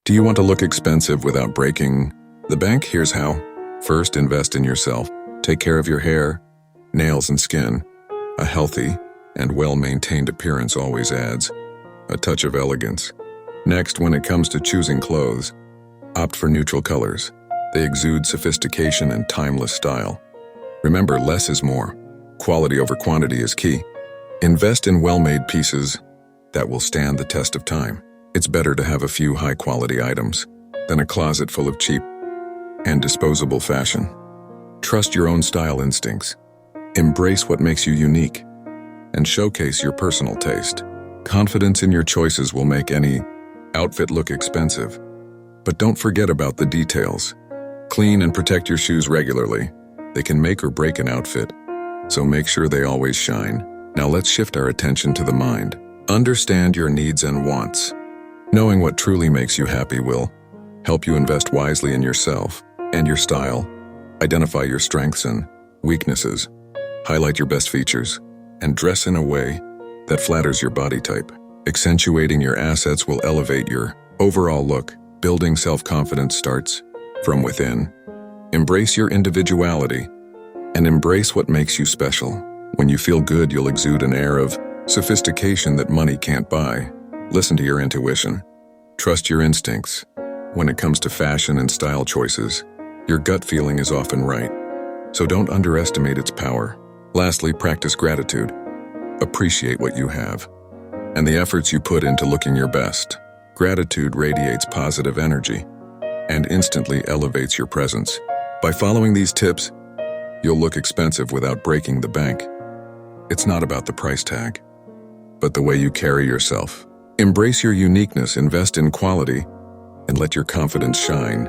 Do you want to look expensive without breaking the bank? Here's how. First, invest in yourself. Take care of your hair, nails, and skin. A healthy and well-maintained appearance always adds a touch of elegance. Next, when it comes to choosing clothes, opt for neutral colors. They exude sophistication and timeless style. Remember, less is more. Quality over quantity is key. Invest in well-made pieces that will stand the test of time. It's better to have a few high-quality items than a closet full of cheap and disposable fashion. Trust your own style instincts. Embrace what makes you unique and showcase your personal taste. Confidence in your choices will make any outfit look expensive. But don't forget about the details. Clean and protect your shoes regularly. They can make or break an outfit, so make sure they always shine. Now let's shift our attention to the mind. Understand your needs and wants. Knowing what truly makes you happy will help you invest wisely in yourself and your style. Identify your strengths and weaknesses. Highlight your best features and dress in a way that flatters your body type. Accentuating your assets will elevate your overall look. Building self-confidence starts from within. Embrace your individuality and embrace what makes you special. When you feel good, you'll exude an air of sophistication that money can't buy. Listen to your intuition. Trust your instincts. When it comes to fashion and style choices, your gut feeling is often right, so don't underestimate its power. Lastly, practice gratitude. Appreciate what you have and the efforts you put into looking your best. Gratitude radiates positive energy and instantly elevates your presence. By following these tips, you'll look expensive without breaking the bank. It's not about the price tag, but the way you carry yourself. Embrace your uniqueness, invest in quality, and let your confidence shine.